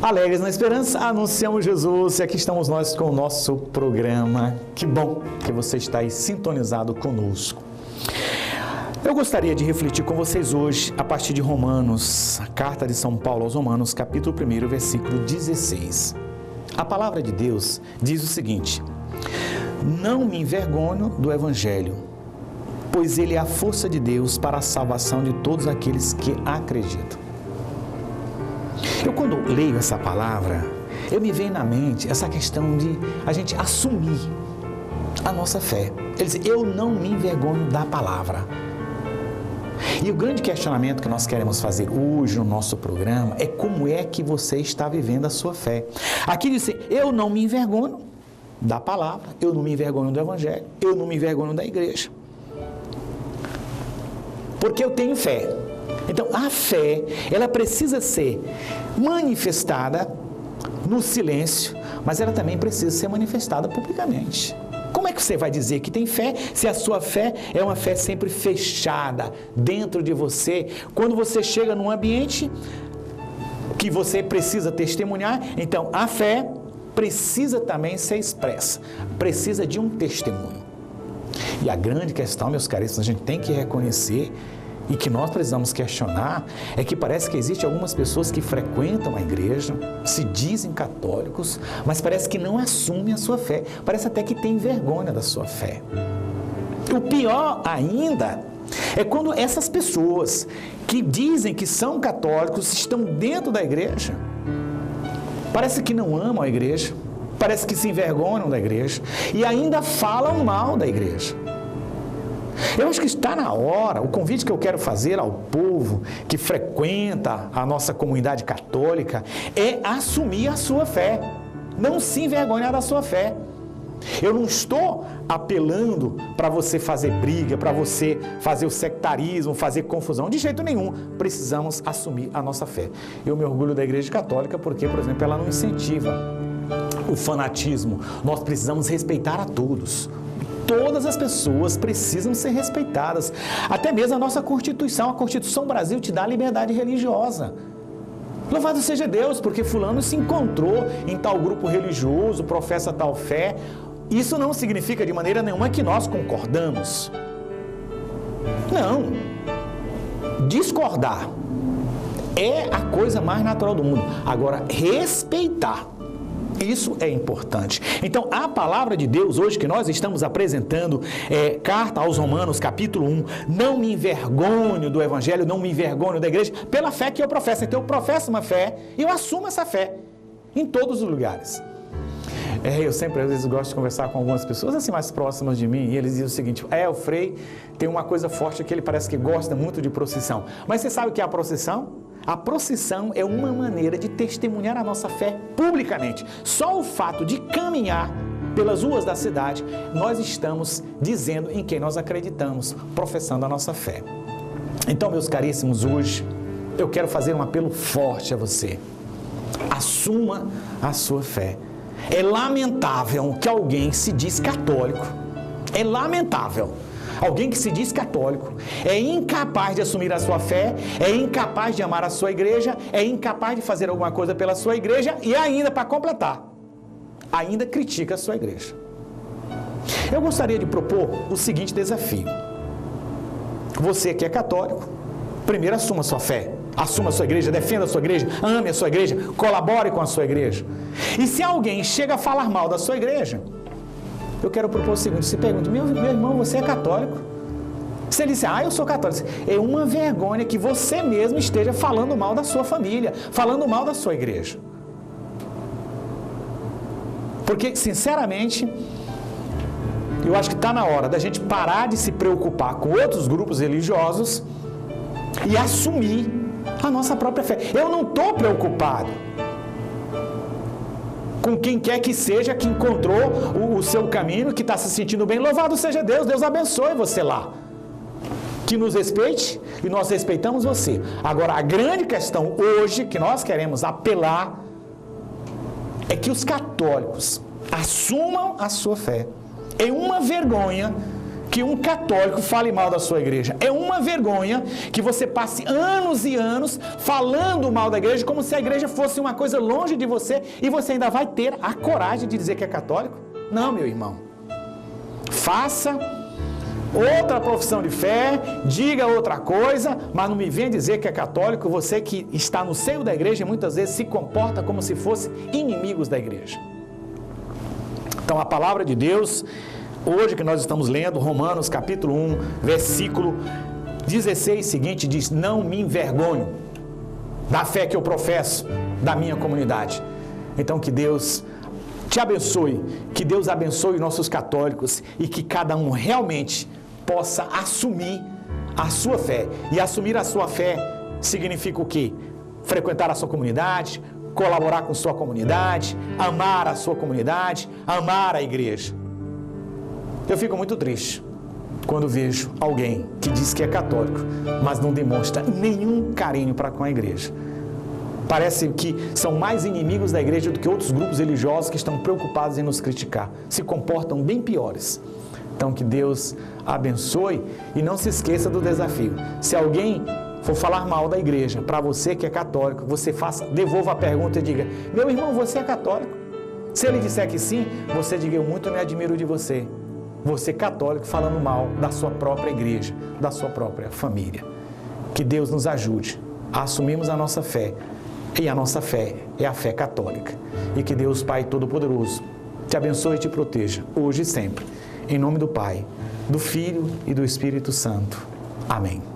Alegres na esperança, anunciamos Jesus e aqui estamos nós com o nosso programa. Que bom que você está aí sintonizado conosco. Eu gostaria de refletir com vocês hoje a partir de Romanos, a carta de São Paulo aos Romanos, capítulo 1, versículo 16. A palavra de Deus diz o seguinte: não me envergonho do Evangelho, pois ele é a força de Deus para a salvação de todos aqueles que acreditam. Eu, quando leio essa palavra, eu me vem na mente essa questão de a gente assumir a nossa fé. Ele diz, eu não me envergonho da palavra. E o grande questionamento que nós queremos fazer hoje no nosso programa é como é que você está vivendo a sua fé. Aqui diz, eu não me envergonho da palavra, eu não me envergonho do Evangelho, eu não me envergonho da igreja. Porque eu tenho fé. Então, a fé, ela precisa ser manifestada no silêncio, mas ela também precisa ser manifestada publicamente. Como é que você vai dizer que tem fé se a sua fé é uma fé sempre fechada dentro de você? Quando você chega num ambiente que você precisa testemunhar, então a fé precisa também ser expressa, precisa de um testemunho. E a grande questão, meus caríssimos, a gente tem que reconhecer e que nós precisamos questionar, é que parece que existem algumas pessoas que frequentam a igreja, se dizem católicos, mas parece que não assumem a sua fé, parece até que tem vergonha da sua fé. O pior ainda é quando essas pessoas que dizem que são católicos estão dentro da igreja, parece que não amam a igreja, parece que se envergonham da igreja e ainda falam mal da igreja. Eu acho que está na hora, o convite que eu quero fazer ao povo que frequenta a nossa comunidade católica é assumir a sua fé, não se envergonhar da sua fé. Eu não estou apelando para você fazer briga, para você fazer o sectarismo, fazer confusão, de jeito nenhum. Precisamos assumir a nossa fé. Eu me orgulho da Igreja Católica porque, por exemplo, ela não incentiva o fanatismo. Nós precisamos respeitar a todos. Todas as pessoas precisam ser respeitadas. Até mesmo a nossa Constituição, a Constituição Brasil te dá liberdade religiosa. Louvado seja Deus, porque fulano se encontrou em tal grupo religioso, professa tal fé. Isso não significa de maneira nenhuma que nós concordamos. Não. Discordar é a coisa mais natural do mundo. Agora, respeitar, isso é importante. Então, a palavra de Deus hoje que nós estamos apresentando carta aos Romanos, capítulo 1, não me envergonho do Evangelho, não me envergonho da igreja, pela fé que eu professo. Então, eu professo uma fé e eu assumo essa fé em todos os lugares. Eu sempre, às vezes, gosto de conversar com algumas pessoas assim mais próximas de mim e eles dizem o seguinte, o Frei tem uma coisa forte que ele parece que gosta muito de procissão. Mas você sabe o que é a procissão? A procissão é uma maneira de testemunhar a nossa fé publicamente. Só o fato de caminhar pelas ruas da cidade, nós estamos dizendo em quem nós acreditamos, professando a nossa fé. Então, meus caríssimos, hoje eu quero fazer um apelo forte a você. Assuma a sua fé. É lamentável que alguém se diz católico. É lamentável. Alguém que se diz católico é incapaz de assumir a sua fé, é incapaz de amar a sua igreja, é incapaz de fazer alguma coisa pela sua igreja e ainda, para completar, ainda critica a sua igreja. Eu gostaria de propor o seguinte desafio. Você que é católico, primeiro assuma a sua fé, assuma a sua igreja, defenda a sua igreja, ame a sua igreja, colabore com a sua igreja. E se alguém chega a falar mal da sua igreja, eu quero propor o seguinte, se pergunta, meu irmão, você é católico? Se ele disser, eu sou católico, é uma vergonha que você mesmo esteja falando mal da sua família, falando mal da sua igreja. Porque, sinceramente, eu acho que está na hora da gente parar de se preocupar com outros grupos religiosos e assumir a nossa própria fé. Eu não estou preocupado com quem quer que seja que encontrou o seu caminho, que está se sentindo bem. Louvado seja Deus, Deus abençoe você lá. Que nos respeite e nós respeitamos você. Agora, a grande questão hoje que nós queremos apelar é que os católicos assumam a sua fé. É uma vergonha que um católico fale mal da sua igreja. É uma vergonha que você passe anos e anos falando mal da igreja, como se a igreja fosse uma coisa longe de você, e você ainda vai ter a coragem de dizer que é católico? Não, meu irmão. Faça outra profissão de fé, diga outra coisa, mas não me venha dizer que é católico, você que está no seio da igreja e muitas vezes se comporta como se fosse inimigos da igreja. Então a palavra de Deus, hoje que nós estamos lendo, Romanos capítulo 1, versículo 16 seguinte, diz: não me envergonho da fé que eu professo, da minha comunidade. Então que Deus te abençoe, que Deus abençoe nossos católicos e que cada um realmente possa assumir a sua fé. E assumir a sua fé significa o quê? Frequentar a sua comunidade, colaborar com sua comunidade, amar a sua comunidade, amar a igreja. Eu fico muito triste quando vejo alguém que diz que é católico, mas não demonstra nenhum carinho para com a igreja. Parece que são mais inimigos da igreja do que outros grupos religiosos que estão preocupados em nos criticar. Se comportam bem piores. Então que Deus abençoe e não se esqueça do desafio. Se alguém for falar mal da igreja, para você que é católico, você devolva a pergunta e diga: meu irmão, você é católico? Se ele disser que sim, você diga: eu muito me admiro de você. Você católico falando mal da sua própria igreja, da sua própria família. Que Deus nos ajude a assumirmos a nossa fé. E a nossa fé é a fé católica. E que Deus Pai Todo-Poderoso te abençoe e te proteja, hoje e sempre. Em nome do Pai, do Filho e do Espírito Santo. Amém.